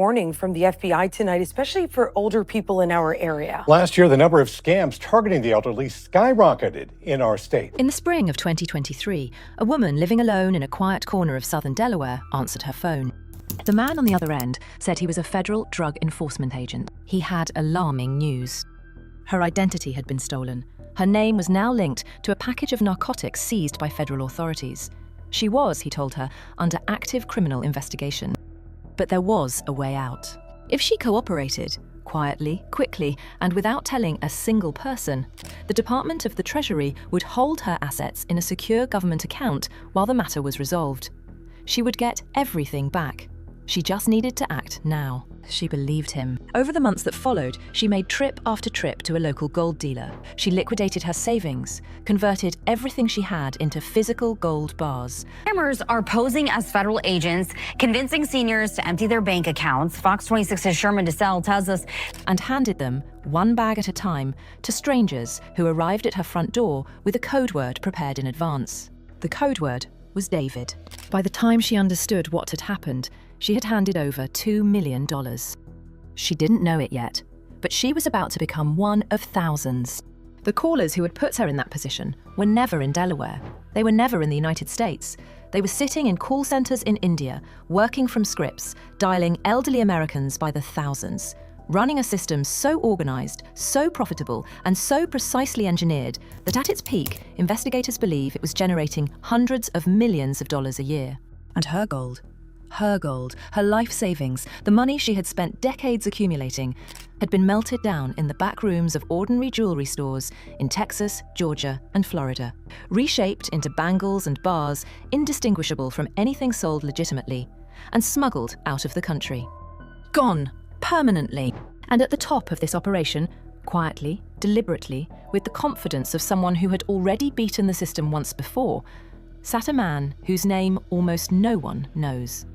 warning from the FBI tonight, especially for older people in our area. Last year, the number of scams targeting the elderly skyrocketed in our state. In the spring of 2023, a woman living alone in a quiet corner of southern Delaware answered her phone. The man on the other end said he was a federal drug enforcement agent. He had alarming news. Her identity had been stolen. Her name was now linked to a package of narcotics seized by federal authorities. She was, he told her, under active criminal investigation. But there was a way out. If she cooperated, quietly, quickly, and without telling a single person, the Department of the Treasury would hold her assets in a secure government account while the matter was resolved. She would get everything back. She just needed to act now. She believed him. Over the months that followed, she made trip after trip to a local gold dealer. She liquidated her savings, converted everything she had into physical gold bars. Scammers are posing as federal agents, convincing seniors to empty their bank accounts. Fox 26's Sherman DeSalle tells us. And handed them, one bag at a time, to strangers who arrived at her front door with a code word prepared in advance. The code word was David. By the time she understood what had happened, she had handed over $2 million. She didn't know it yet, but she was about to become one of thousands. The callers who had put her in that position were never in Delaware. They were never in the United States. They were sitting in call centers in India, working from scripts, dialing elderly Americans by the thousands, running a system so organized, so profitable, and so precisely engineered that at its peak, investigators believe it was generating hundreds of millions of dollars a year. And her gold, her life savings, the money she had spent decades accumulating, had been melted down in the back rooms of ordinary jewellery stores in Texas, Georgia, and Florida, reshaped into bangles and bars indistinguishable from anything sold legitimately, and smuggled out of the country. Gone, permanently. And at the top of this operation, quietly, deliberately, with the confidence of someone who had already beaten the system once before, sat a man whose name almost no one knows.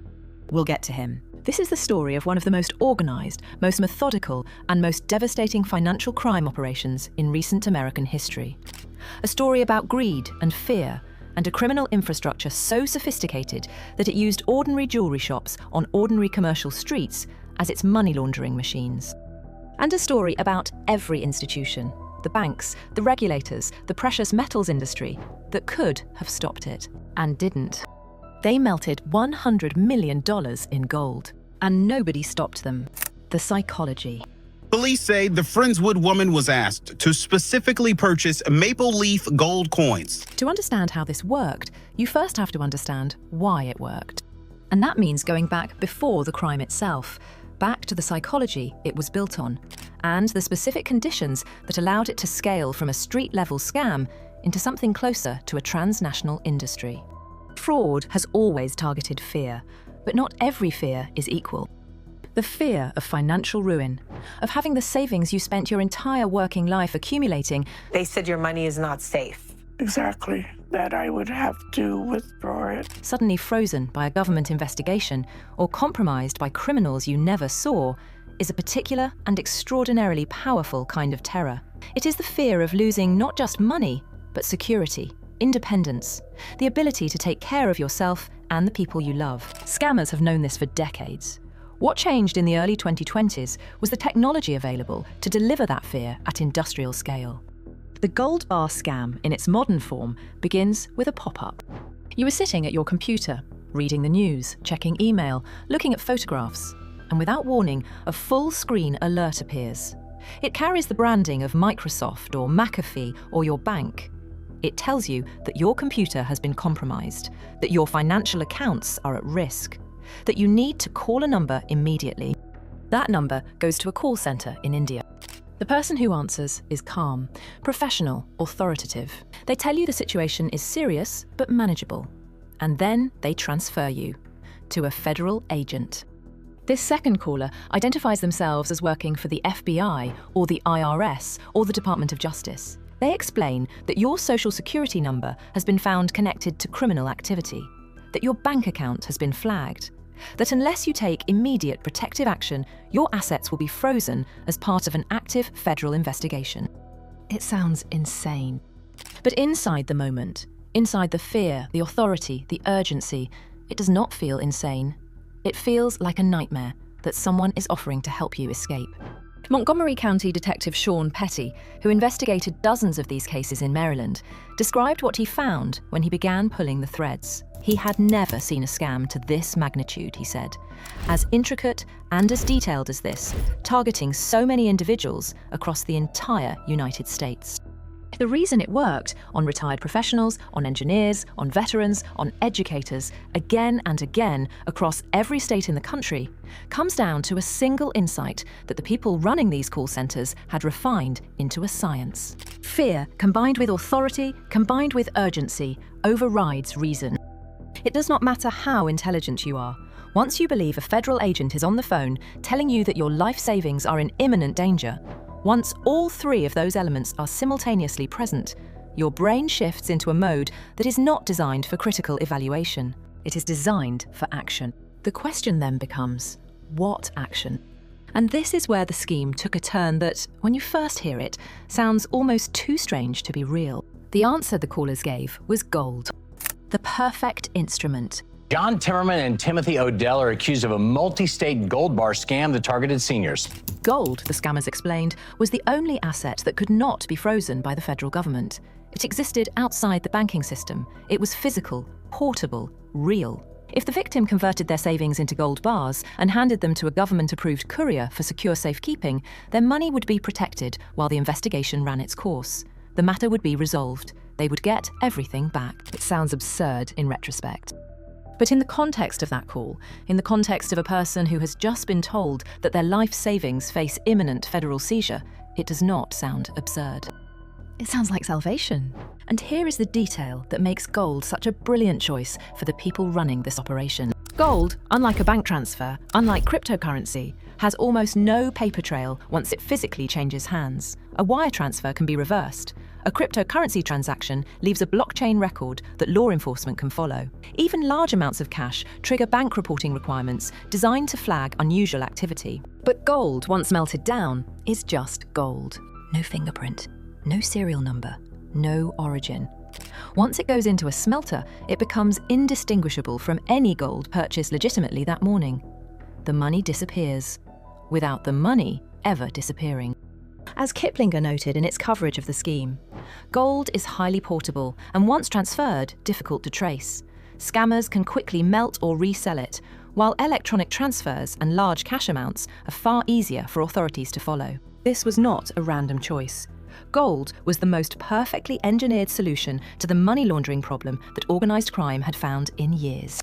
We'll get to him. This is the story of one of the most organised, most methodical, and most devastating financial crime operations in recent American history. A story about greed and fear, and a criminal infrastructure so sophisticated that it used ordinary jewellery shops on ordinary commercial streets as its money laundering machines. And a story about every institution, the banks, the regulators, the precious metals industry, that could have stopped it, and didn't. They melted $100 million in gold, and nobody stopped them. The psychology. Police say the Friendswood woman was asked to specifically purchase maple leaf gold coins. To understand how this worked, you first have to understand why it worked. And that means going back before the crime itself, back to the psychology it was built on, and the specific conditions that allowed it to scale from a street-level scam into something closer to a transnational industry. Fraud has always targeted fear, but not every fear is equal. The fear of financial ruin, of having the savings you spent your entire working life accumulating. They said your money is not safe. Exactly, that I would have to withdraw it. Suddenly frozen by a government investigation or compromised by criminals you never saw, is a particular and extraordinarily powerful kind of terror. It is the fear of losing not just money, but security, independence, the ability to take care of yourself and the people you love. Scammers have known this for decades. What changed in the early 2020s was the technology available to deliver that fear at industrial scale. The gold bar scam, in its modern form, begins with a pop-up. You are sitting at your computer, reading the news, checking email, looking at photographs, and without warning, a full-screen alert appears. It carries the branding of Microsoft or McAfee or your bank. It tells you that your computer has been compromised, that your financial accounts are at risk, that you need to call a number immediately. That number goes to a call centre in India. The person who answers is calm, professional, authoritative. They tell you the situation is serious but manageable, and then they transfer you to a federal agent. This second caller identifies themselves as working for the FBI or the IRS or the Department of Justice. They explain that your social security number has been found connected to criminal activity, that your bank account has been flagged, that unless you take immediate protective action, your assets will be frozen as part of an active federal investigation. It sounds insane. But inside the moment, inside the fear, the authority, the urgency, it does not feel insane. It feels like a nightmare, that someone is offering to help you escape. Montgomery County Detective Sean Petty, who investigated dozens of these cases in Maryland, described what he found when he began pulling the threads. He had never seen a scam to this magnitude, he said. As intricate and as detailed as this, targeting so many individuals across the entire United States. The reason it worked on retired professionals, on engineers, on veterans, on educators, again and again across every state in the country, comes down to a single insight that the people running these call centers had refined into a science. Fear, combined with authority, combined with urgency, overrides reason. It does not matter how intelligent you are. Once you believe a federal agent is on the phone telling you that your life savings are in imminent danger, once all three of those elements are simultaneously present, your brain shifts into a mode that is not designed for critical evaluation. It is designed for action. The question then becomes, what action? And this is where the scheme took a turn that, when you first hear it, sounds almost too strange to be real. The answer the callers gave was gold. The perfect instrument. John Timmerman and Timothy Odell are accused of a multi-state gold bar scam that targeted seniors. Gold, the scammers explained, was the only asset that could not be frozen by the federal government. It existed outside the banking system. It was physical, portable, real. If the victim converted their savings into gold bars and handed them to a government-approved courier for secure safekeeping, their money would be protected while the investigation ran its course. The matter would be resolved. They would get everything back. It sounds absurd in retrospect. But in the context of that call, in the context of a person who has just been told that their life savings face imminent federal seizure, it does not sound absurd. It sounds like salvation. And here is the detail that makes gold such a brilliant choice for the people running this operation. Gold, unlike a bank transfer, unlike cryptocurrency, has almost no paper trail once it physically changes hands. A wire transfer can be reversed. A cryptocurrency transaction leaves a blockchain record that law enforcement can follow. Even large amounts of cash trigger bank reporting requirements designed to flag unusual activity. But gold, once melted down, is just gold. No fingerprint, no serial number, no origin. Once it goes into a smelter, it becomes indistinguishable from any gold purchased legitimately that morning. The money disappears, without the money ever disappearing. As Kiplinger noted in its coverage of the scheme, gold is highly portable and once transferred, difficult to trace. Scammers can quickly melt or resell it, while electronic transfers and large cash amounts are far easier for authorities to follow. This was not a random choice. Gold was the most perfectly engineered solution to the money laundering problem that organised crime had found in years.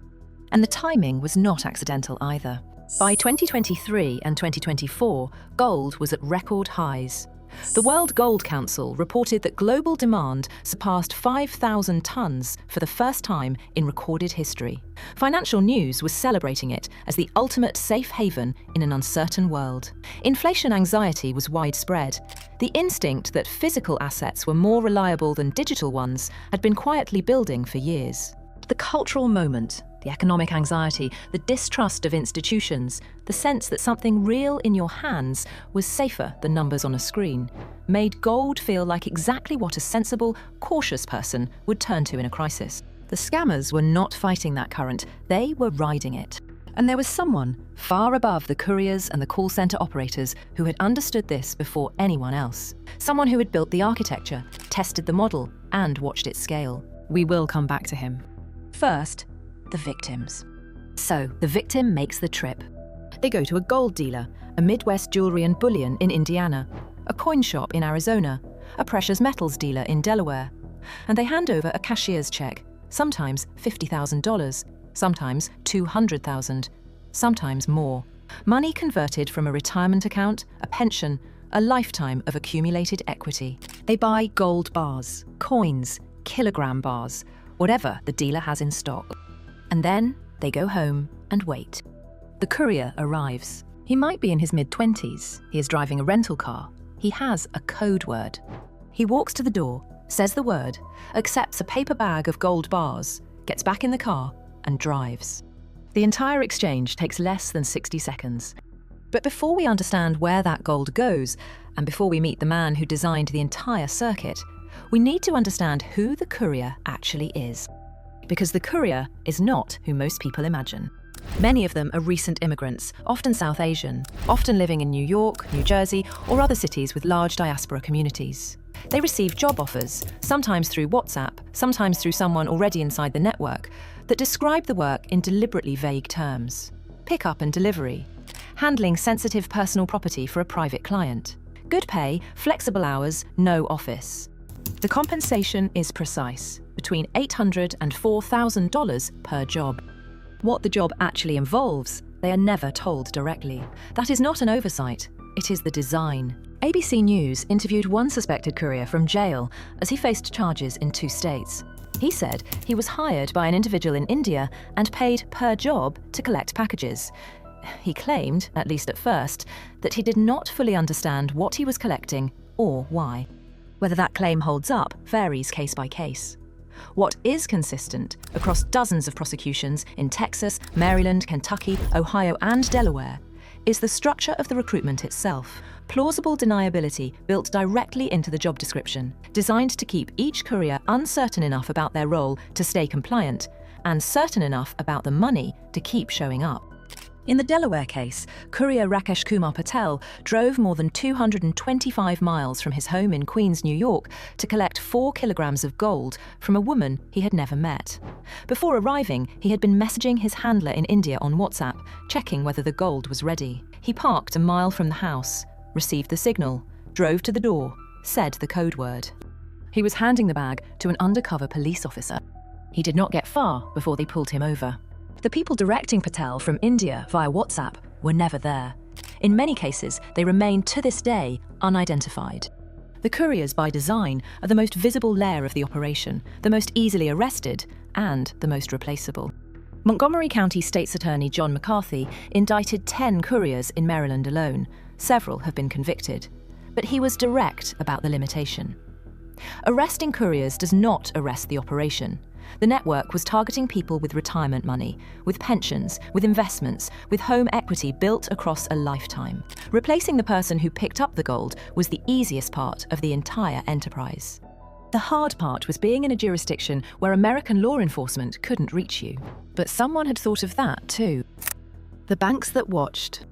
And the timing was not accidental either. By 2023 and 2024, gold was at record highs. The World Gold Council reported that global demand surpassed 5,000 tons for the first time in recorded history. Financial News was celebrating it as the ultimate safe haven in an uncertain world. Inflation anxiety was widespread. The instinct that physical assets were more reliable than digital ones had been quietly building for years. The cultural moment, the economic anxiety, the distrust of institutions, the sense that something real in your hands was safer than numbers on a screen, made gold feel like exactly what a sensible, cautious person would turn to in a crisis. The scammers were not fighting that current, they were riding it. And there was someone far above the couriers and the call center operators who had understood this before anyone else. Someone who had built the architecture, tested the model, and watched it scale. We will come back to him. First, the victims. So, the victim makes the trip. They go to a gold dealer, a Midwest jewellery and bullion in Indiana, a coin shop in Arizona, a precious metals dealer in Delaware, and they hand over a cashier's check, sometimes $50,000, sometimes $200,000, sometimes more. Money converted from a retirement account, a pension, a lifetime of accumulated equity. They buy gold bars, coins, kilogram bars, whatever the dealer has in stock. And then they go home and wait. The courier arrives. He might be in his mid-20s. He is driving a rental car. He has a code word. He walks to the door, says the word, accepts a paper bag of gold bars, gets back in the car, and drives. The entire exchange takes less than 60 seconds. But before we understand where that gold goes, and before we meet the man who designed the entire circuit, we need to understand who the courier actually is. Because the courier is not who most people imagine. Many of them are recent immigrants, often South Asian, often living in New York, New Jersey, or other cities with large diaspora communities. They receive job offers, sometimes through WhatsApp, sometimes through someone already inside the network, that describe the work in deliberately vague terms. Pickup and delivery, handling sensitive personal property for a private client. Good pay, flexible hours, no office. The compensation is precise, between $800 and $4,000 per job. What the job actually involves, they are never told directly. That is not an oversight, it is the design. ABC News interviewed one suspected courier from jail as he faced charges in 2 states. He said he was hired by an individual in India and paid per job to collect packages. He claimed, at least at first, that he did not fully understand what he was collecting or why. Whether that claim holds up varies case by case. What is consistent across dozens of prosecutions in Texas, Maryland, Kentucky, Ohio, and Delaware is the structure of the recruitment itself. Plausible deniability built directly into the job description, designed to keep each courier uncertain enough about their role to stay compliant, and certain enough about the money to keep showing up. In the Delaware case, courier Rakesh Kumar Patel drove more than 225 miles from his home in Queens, New York, to collect 4 kilograms of gold from a woman he had never met. Before arriving, he had been messaging his handler in India on WhatsApp, checking whether the gold was ready. He parked a mile from the house, received the signal, drove to the door, said the code word. He was handing the bag to an undercover police officer. He did not get far before they pulled him over. The people directing Patel from India via WhatsApp were never there. In many cases, they remain to this day unidentified. The couriers, by design, are the most visible layer of the operation, the most easily arrested, and the most replaceable. Montgomery County State's Attorney John McCarthy indicted 10 couriers in Maryland alone. Several have been convicted. But he was direct about the limitation. Arresting couriers does not arrest the operation. The network was targeting people with retirement money, with pensions, with investments, with home equity built across a lifetime. Replacing the person who picked up the gold was the easiest part of the entire enterprise. The hard part was being in a jurisdiction where American law enforcement couldn't reach you. But someone had thought of that too. The banks that watched.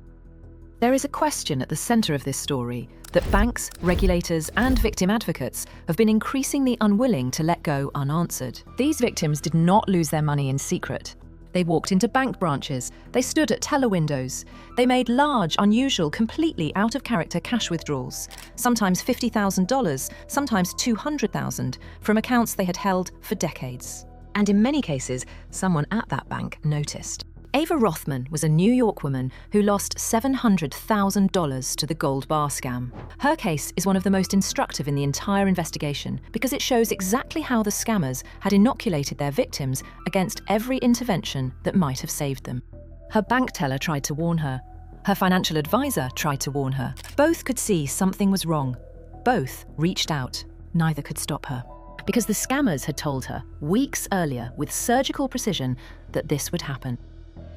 There is a question at the centre of this story that banks, regulators, and victim advocates have been increasingly unwilling to let go unanswered. These victims did not lose their money in secret. They walked into bank branches, they stood at teller windows, they made large, unusual, completely out-of-character cash withdrawals, sometimes $50,000, sometimes $200,000, from accounts they had held for decades. And in many cases, someone at that bank noticed. Ava Rothman was a New York woman who lost $700,000 to the gold bar scam. Her case is one of the most instructive in the entire investigation because it shows exactly how the scammers had inoculated their victims against every intervention that might have saved them. Her bank teller tried to warn her. Her financial advisor tried to warn her. Both could see something was wrong. Both reached out. Neither could stop her. Because the scammers had told her weeks earlier with surgical precision that this would happen.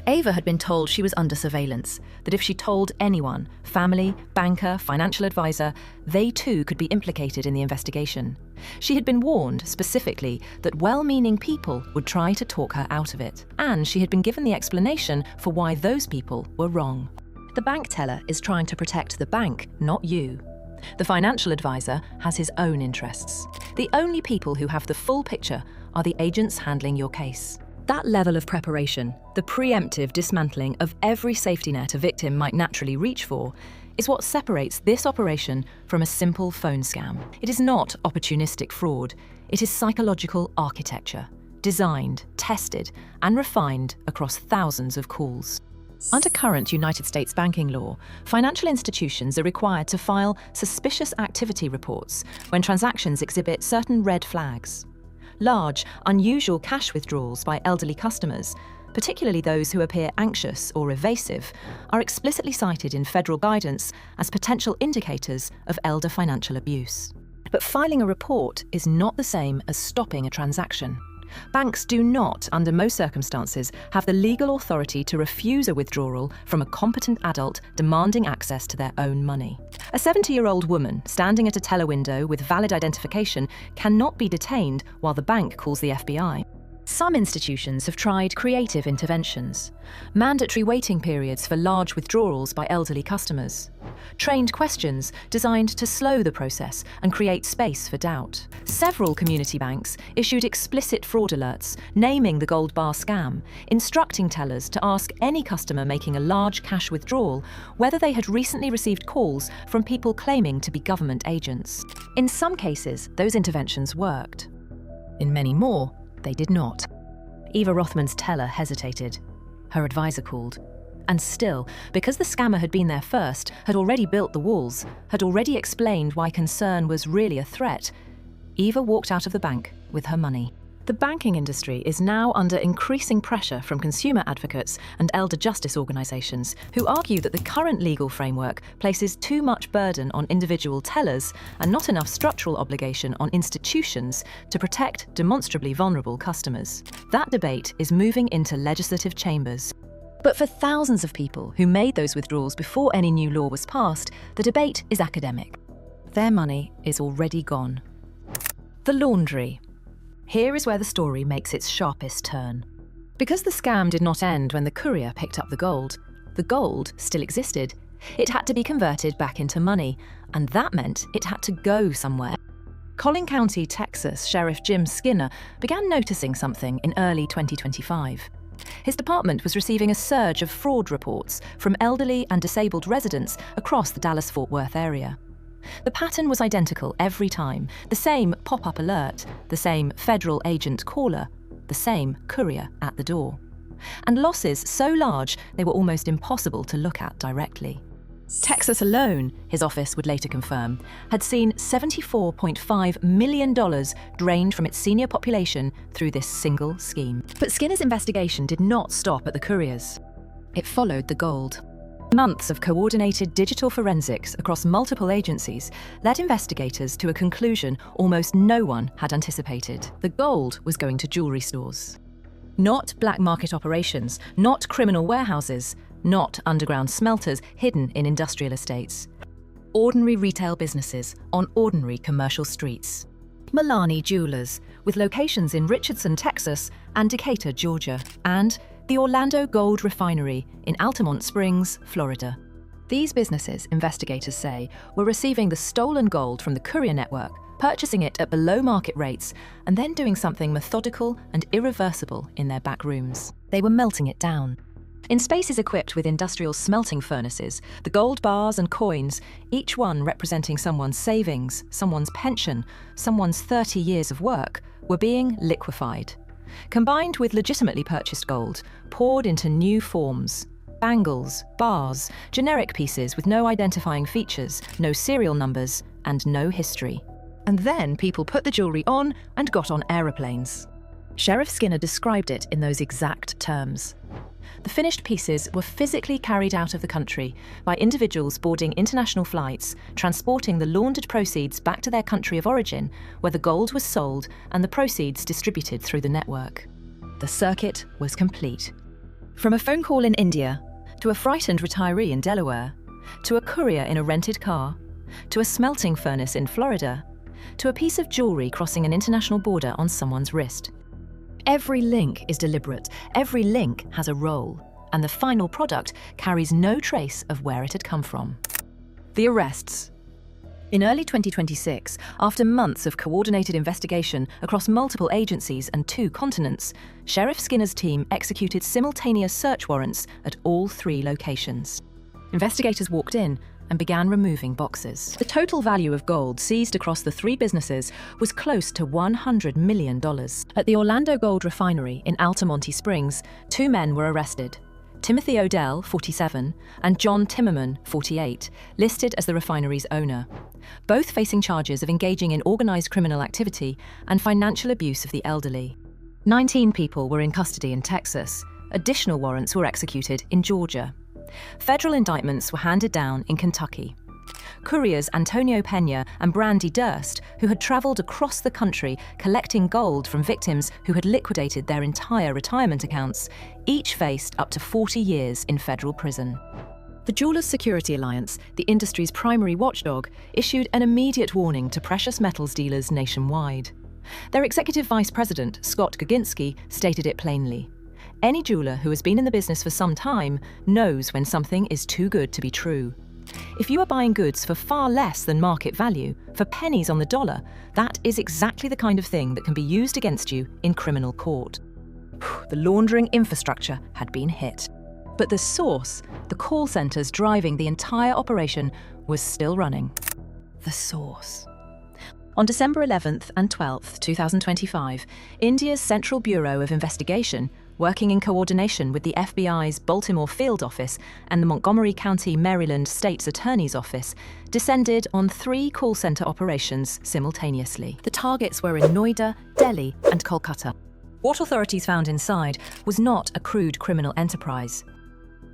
Ava had been told she was under surveillance, that if she told anyone, family, banker, financial advisor, they too could be implicated in the investigation. She had been warned, specifically, that well-meaning people would try to talk her out of it, and she had been given the explanation for why those people were wrong. The bank teller is trying to protect the bank, not you. The financial advisor has his own interests. The only people who have the full picture are the agents handling your case. That level of preparation, the preemptive dismantling of every safety net a victim might naturally reach for, is what separates this operation from a simple phone scam. It is not opportunistic fraud. It is psychological architecture, designed, tested, and refined across thousands of calls. Under current United States banking law, financial institutions are required to file suspicious activity reports when transactions exhibit certain red flags. Large, unusual cash withdrawals by elderly customers, particularly those who appear anxious or evasive, are explicitly cited in federal guidance as potential indicators of elder financial abuse. But filing a report is not the same as stopping a transaction. Banks do not, under most circumstances, have the legal authority to refuse a withdrawal from a competent adult demanding access to their own money. A 70-year-old woman standing at a teller window with valid identification cannot be detained while the bank calls the FBI. Some institutions have tried creative interventions, mandatory waiting periods for large withdrawals by elderly customers, trained questions designed to slow the process and create space for doubt. Several community banks issued explicit fraud alerts naming the gold bar scam, instructing tellers to ask any customer making a large cash withdrawal whether they had recently received calls from people claiming to be government agents. In some cases, those interventions worked. In many more, they did not. Eva Rothman's teller hesitated. Her advisor called. And still, because the scammer had been there first, had already built the walls, had already explained why concern was really a threat, Eva walked out of the bank with her money. The banking industry is now under increasing pressure from consumer advocates and elder justice organisations who argue that the current legal framework places too much burden on individual tellers and not enough structural obligation on institutions to protect demonstrably vulnerable customers. That debate is moving into legislative chambers. But for thousands of people who made those withdrawals before any new law was passed, the debate is academic. Their money is already gone. The laundry. Here is where the story makes its sharpest turn. Because the scam did not end when the courier picked up the gold still existed. It had to be converted back into money, and that meant it had to go somewhere. Collin County, Texas Sheriff Jim Skinner began noticing something in early 2025. His department was receiving a surge of fraud reports from elderly and disabled residents across the Dallas-Fort Worth area. The pattern was identical every time, the same pop-up alert, the same federal agent caller, the same courier at the door. And losses so large they were almost impossible to look at directly. Texas alone, his office would later confirm, had seen $74.5 million drained from its senior population through this single scheme. But Skinner's investigation did not stop at the couriers. It followed the gold. Months of coordinated digital forensics across multiple agencies led investigators to a conclusion almost no one had anticipated. The gold was going to jewellery stores. Not black market operations, not criminal warehouses, not underground smelters hidden in industrial estates. Ordinary retail businesses on ordinary commercial streets. Milani Jewelers, with locations in Richardson, Texas and Decatur, Georgia, and the Orlando Gold Refinery in Altamont Springs, Florida. These businesses, investigators say, were receiving the stolen gold from the courier network, purchasing it at below market rates, and then doing something methodical and irreversible in their back rooms. They were melting it down. In spaces equipped with industrial smelting furnaces, the gold bars and coins, each one representing someone's savings, someone's pension, someone's 30 years of work, were being liquefied. Combined with legitimately purchased gold, poured into new forms. Bangles, bars, generic pieces with no identifying features, no serial numbers, and no history. And then people put the jewellery on and got on aeroplanes. Sheriff Skinner described it in those exact terms. The finished pieces were physically carried out of the country by individuals boarding international flights, transporting the laundered proceeds back to their country of origin, where the gold was sold and the proceeds distributed through the network. The circuit was complete. From a phone call in India, to a frightened retiree in Delaware, to a courier in a rented car, to a smelting furnace in Florida, to a piece of jewellery crossing an international border on someone's wrist. Every link is deliberate, every link has a role, and the final product carries no trace of where it had come from. The arrests. In early 2026, after months of coordinated investigation across multiple agencies and 2 continents, Sheriff Skinner's team executed simultaneous search warrants at all 3 locations. Investigators walked in and began removing boxes. The total value of gold seized across the 3 businesses was close to $100 million. At the Orlando Gold Refinery in Altamont Springs, 2 men were arrested. Timothy Odell, 47, and John Timmerman, 48, listed as the refinery's owner, both facing charges of engaging in organised criminal activity and financial abuse of the elderly. 19 people were in custody in Texas. Additional warrants were executed in Georgia. Federal indictments were handed down in Kentucky. Couriers Antonio Pena and Brandy Durst, who had travelled across the country collecting gold from victims who had liquidated their entire retirement accounts, each faced up to 40 years in federal prison. The Jewellers Security Alliance, the industry's primary watchdog, issued an immediate warning to precious metals dealers nationwide. Their executive vice president, Scott Goginski, stated it plainly. Any jeweler who has been in the business for some time knows when something is too good to be true. If you are buying goods for far less than market value, for pennies on the dollar, that is exactly the kind of thing that can be used against you in criminal court. The laundering infrastructure had been hit. But the source, the call centres driving the entire operation, was still running. The source. On December 11th and 12th, 2025, India's Central Bureau of Investigation, working in coordination with the FBI's Baltimore Field Office and the Montgomery County, Maryland State's Attorney's Office, descended on 3 call centre operations simultaneously. The targets were in Noida, Delhi, and Kolkata. What authorities found inside was not a crude criminal enterprise.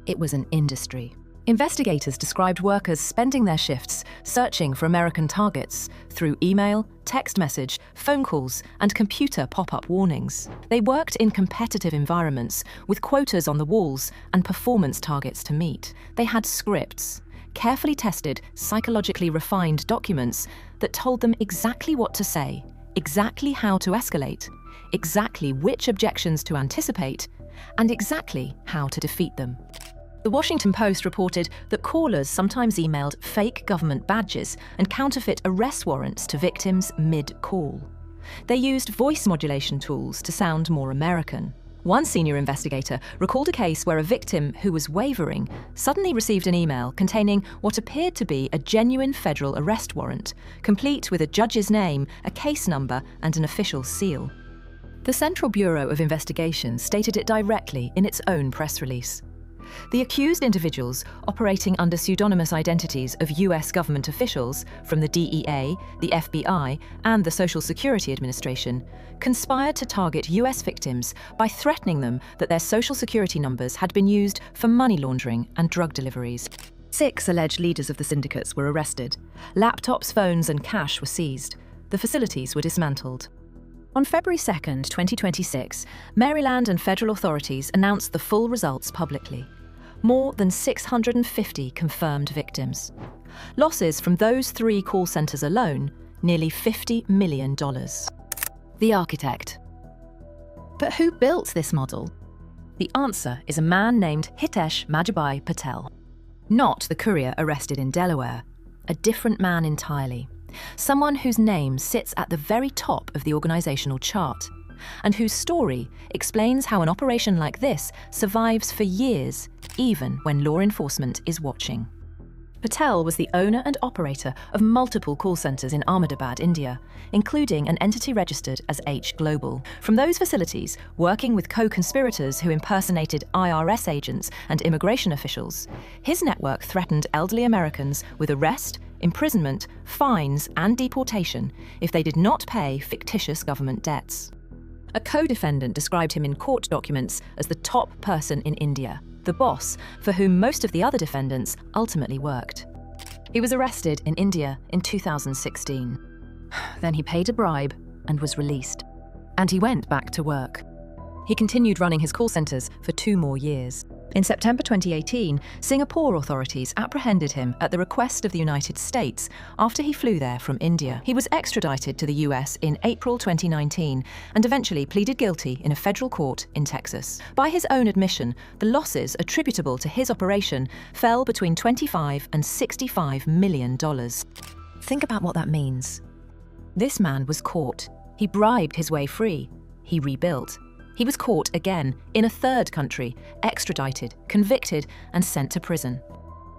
It was an industry. Investigators described workers spending their shifts searching for American targets through email, text message, phone calls, and computer pop-up warnings. They worked in competitive environments with quotas on the walls and performance targets to meet. They had scripts, carefully tested, psychologically refined documents that told them exactly what to say, exactly how to escalate, exactly which objections to anticipate, and exactly how to defeat them. The Washington Post reported that callers sometimes emailed fake government badges and counterfeit arrest warrants to victims mid-call. They used voice modulation tools to sound more American. One senior investigator recalled a case where a victim who was wavering suddenly received an email containing what appeared to be a genuine federal arrest warrant, complete with a judge's name, a case number, and an official seal. The Central Bureau of Investigation stated it directly in its own press release. The accused individuals, operating under pseudonymous identities of US government officials from the DEA, the FBI, and the Social Security Administration, conspired to target US victims by threatening them that their Social Security numbers had been used for money laundering and drug deliveries. 6 alleged leaders of the syndicates were arrested. Laptops, phones, and cash were seized. The facilities were dismantled. On February 2nd, 2026, Maryland and federal authorities announced the full results publicly. More than 650 confirmed victims. Losses from those 3 call centres alone, nearly $50 million. The architect. But who built this model? The answer is a man named Hitesh Majbai Patel. Not the courier arrested in Delaware. A different man entirely. Someone whose name sits at the very top of the organisational chart, and whose story explains how an operation like this survives for years, even when law enforcement is watching. Patel was the owner and operator of multiple call centres in Ahmedabad, India, including an entity registered as H Global. From those facilities, working with co-conspirators who impersonated IRS agents and immigration officials, his network threatened elderly Americans with arrest, imprisonment, fines, and deportation if they did not pay fictitious government debts. A co-defendant described him in court documents as the top person in India, the boss for whom most of the other defendants ultimately worked. He was arrested in India in 2016. Then he paid a bribe and was released. And he went back to work. He continued running his call centres for 2 more years. In September 2018, Singapore authorities apprehended him at the request of the United States after he flew there from India. He was extradited to the US in April 2019 and eventually pleaded guilty in a federal court in Texas. By his own admission, the losses attributable to his operation fell between $25 and $65 million. Think about what that means. This man was caught. He bribed his way free. He rebuilt. He was caught again, in a 3rd country, extradited, convicted, and sent to prison.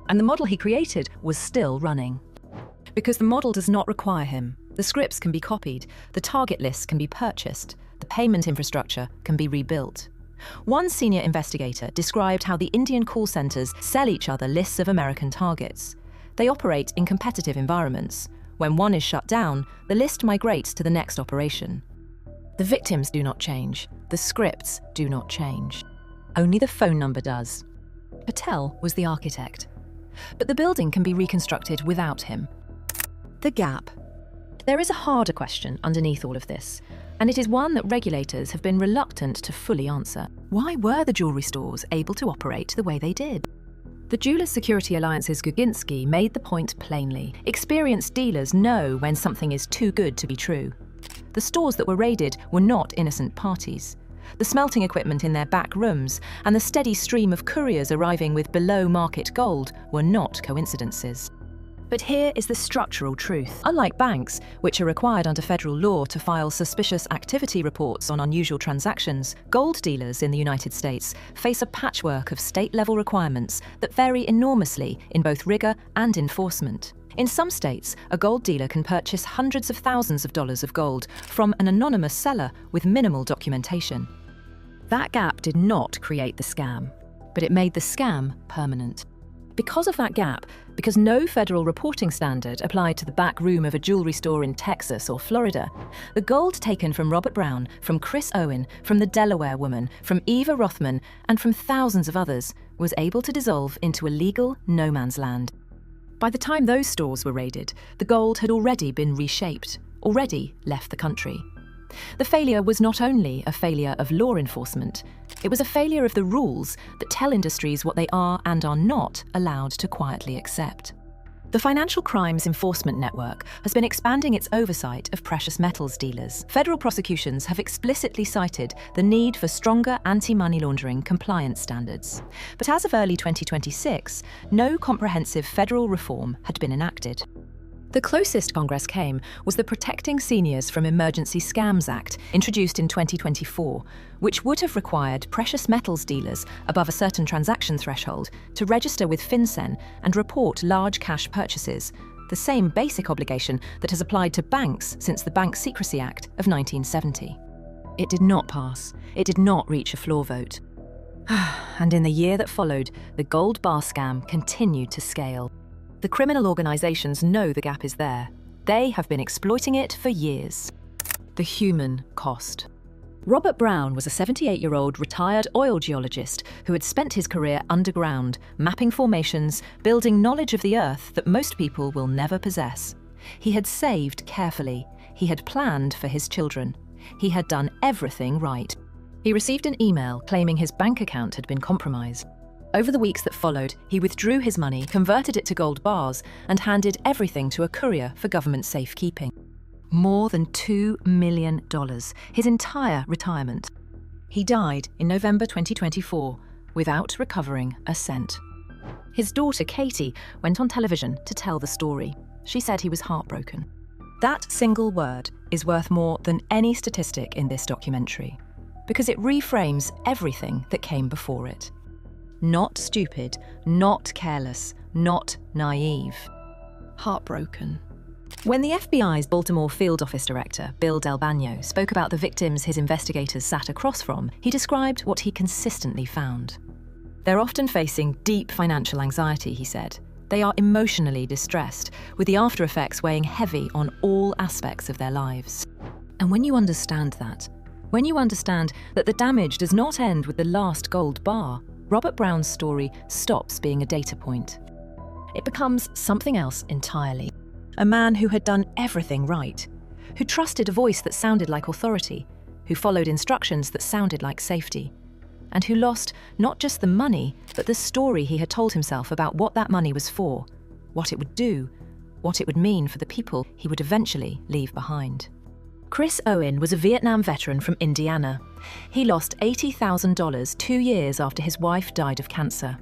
And the model he created was still running. Because the model does not require him. The scripts can be copied, the target lists can be purchased, the payment infrastructure can be rebuilt. One senior investigator described how the Indian call centres sell each other lists of American targets. They operate in competitive environments. When one is shut down, the list migrates to the next operation. The victims do not change. The scripts do not change. Only the phone number does. Patel was the architect. But the building can be reconstructed without him. The gap. There is a harder question underneath all of this, and it is one that regulators have been reluctant to fully answer. Why were the jewellery stores able to operate the way they did? The Jewelers Security Alliance's Goginski made the point plainly. Experienced dealers know when something is too good to be true. The stores that were raided were not innocent parties. The smelting equipment in their back rooms and the steady stream of couriers arriving with below-market gold were not coincidences. But here is the structural truth. Unlike banks, which are required under federal law to file suspicious activity reports on unusual transactions, gold dealers in the United States face a patchwork of state-level requirements that vary enormously in both rigor and enforcement. In some states, a gold dealer can purchase hundreds of thousands of dollars of gold from an anonymous seller with minimal documentation. That gap did not create the scam, but it made the scam permanent. Because of that gap, because no federal reporting standard applied to the back room of a jewellery store in Texas or Florida, the gold taken from Robert Brown, from Chris Owen, from the Delaware woman, from Eva Rothman, and from thousands of others was able to dissolve into a legal no man's land. By the time those stores were raided, the gold had already been reshaped, already left the country. The failure was not only a failure of law enforcement, it was a failure of the rules that tell industries what they are and are not allowed to quietly accept. The Financial Crimes Enforcement Network has been expanding its oversight of precious metals dealers. Federal prosecutions have explicitly cited the need for stronger anti-money laundering compliance standards. But as of early 2026, no comprehensive federal reform had been enacted. The closest Congress came was the Protecting Seniors from Emergency Scams Act, introduced in 2024, which would have required precious metals dealers above a certain transaction threshold to register with FinCEN and report large cash purchases, the same basic obligation that has applied to banks since the Bank Secrecy Act of 1970. It did not pass. It did not reach a floor vote. And in the year that followed, the gold bar scam continued to scale. The criminal organisations know the gap is there. They have been exploiting it for years. The human cost. Robert Brown was a 78-year-old retired oil geologist who had spent his career underground, mapping formations, building knowledge of the earth that most people will never possess. He had saved carefully. He had planned for his children. He had done everything right. He received an email claiming his bank account had been compromised. Over the weeks that followed, he withdrew his money, converted it to gold bars, and handed everything to a courier for government safekeeping. More than $2 million, his entire retirement. He died in November 2024 without recovering a cent. His daughter, Katie, went on television to tell the story. She said he was heartbroken. That single word is worth more than any statistic in this documentary, because it reframes everything that came before it. Not stupid, not careless, not naive. Heartbroken. When the FBI's Baltimore Field Office Director, Bill Del Bagno, spoke about the victims his investigators sat across from, he described what he consistently found. They're often facing deep financial anxiety, he said. They are emotionally distressed, with the after effects weighing heavy on all aspects of their lives. And when you understand that, when you understand that the damage does not end with the last gold bar, Robert Brown's story stops being a data point. It becomes something else entirely. A man who had done everything right, who trusted a voice that sounded like authority, who followed instructions that sounded like safety, and who lost not just the money, but the story he had told himself about what that money was for, what it would do, what it would mean for the people he would eventually leave behind. Chris Owen was a Vietnam veteran from Indiana. He lost $80,000 2 years after his wife died of cancer.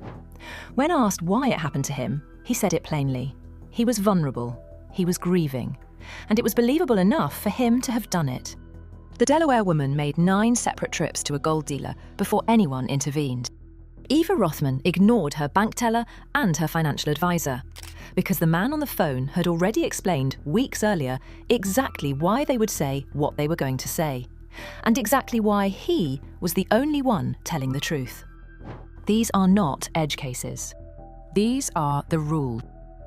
When asked why it happened to him, he said it plainly. He was vulnerable, he was grieving, and it was believable enough for him to have done it. The Delaware woman made 9 separate trips to a gold dealer before anyone intervened. Eva Rothman ignored her bank teller and her financial advisor, because the man on the phone had already explained weeks earlier exactly why they would say what they were going to say, and exactly why he was the only one telling the truth. These are not edge cases. These are the rule.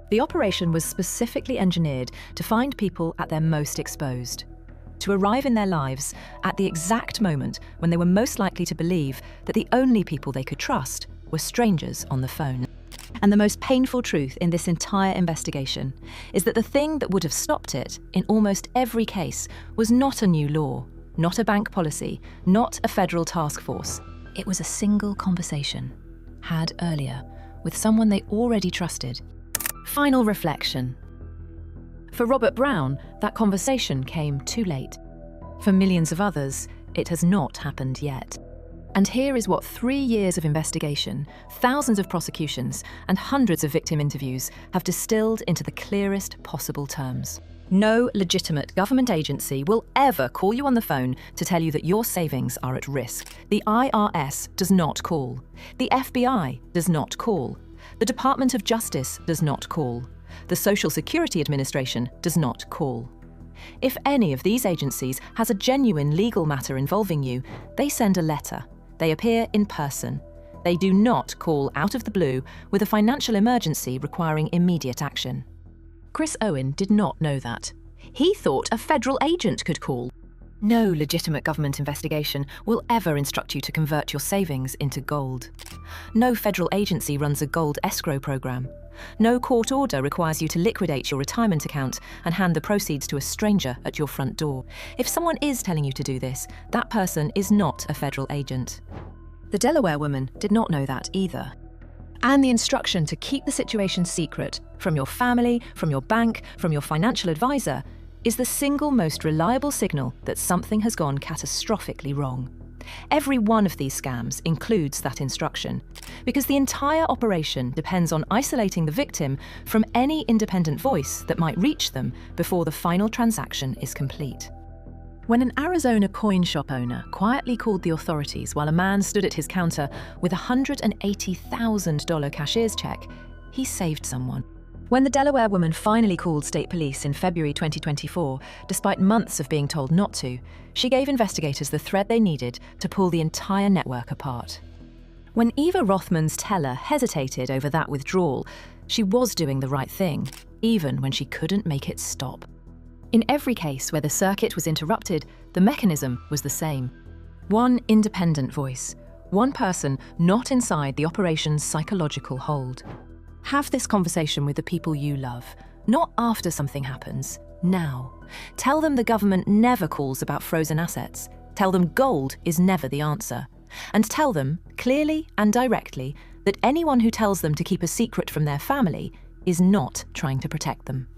The operation was specifically engineered to find people at their most exposed, to arrive in their lives at the exact moment when they were most likely to believe that the only people they could trust were strangers on the phone. And the most painful truth in this entire investigation is that the thing that would have stopped it in almost every case was not a new law, not a bank policy, not a federal task force. It was a single conversation, had earlier, with someone they already trusted. Final reflection. For Robert Brown, That conversation came too late. For millions of others, it has not happened yet. And here is what 3 years of investigation, thousands of prosecutions, and hundreds of victim interviews have distilled into the clearest possible terms. No legitimate government agency will ever call you on the phone to tell you that your savings are at risk. The IRS does not call. The FBI does not call. The Department of Justice does not call. The Social Security Administration does not call. If any of these agencies has a genuine legal matter involving you, they send a letter. They appear in person. They do not call out of the blue with a financial emergency requiring immediate action. Chris Owen did not know that. He thought a federal agent could call. No legitimate government investigation will ever instruct you to convert your savings into gold. No federal agency runs a gold escrow program. No court order requires you to liquidate your retirement account and hand the proceeds to a stranger at your front door. If someone is telling you to do this, that person is not a federal agent. The Delaware woman did not know that either. And the instruction to keep the situation secret from your family, from your bank, from your financial advisor is the single most reliable signal that something has gone catastrophically wrong. Every one of these scams includes that instruction, because the entire operation depends on isolating the victim from any independent voice that might reach them before the final transaction is complete. When an Arizona coin shop owner quietly called the authorities while a man stood at his counter with a $180,000 cashier's check, he saved someone. When the Delaware woman finally called state police in February 2024, despite months of being told not to, she gave investigators the thread they needed to pull the entire network apart. When Eva Rothman's teller hesitated over that withdrawal, she was doing the right thing, even when she couldn't make it stop. In every case where the circuit was interrupted, the mechanism was the same. One independent voice, one person not inside the operation's psychological hold. Have this conversation with the people you love, not after something happens, now. Tell them the government never calls about frozen assets. Tell them gold is never the answer. And tell them, clearly and directly, that anyone who tells them to keep a secret from their family is not trying to protect them.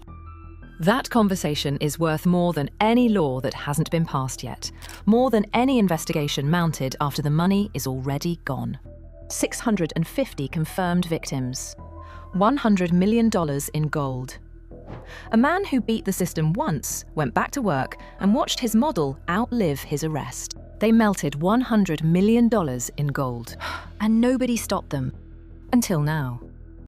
That conversation is worth more than any law that hasn't been passed yet, more than any investigation mounted after the money is already gone. 650 confirmed victims. $100 million in gold. A man who beat the system once went back to work and watched his model outlive his arrest. They melted $100 million in gold, and nobody stopped them. Until now.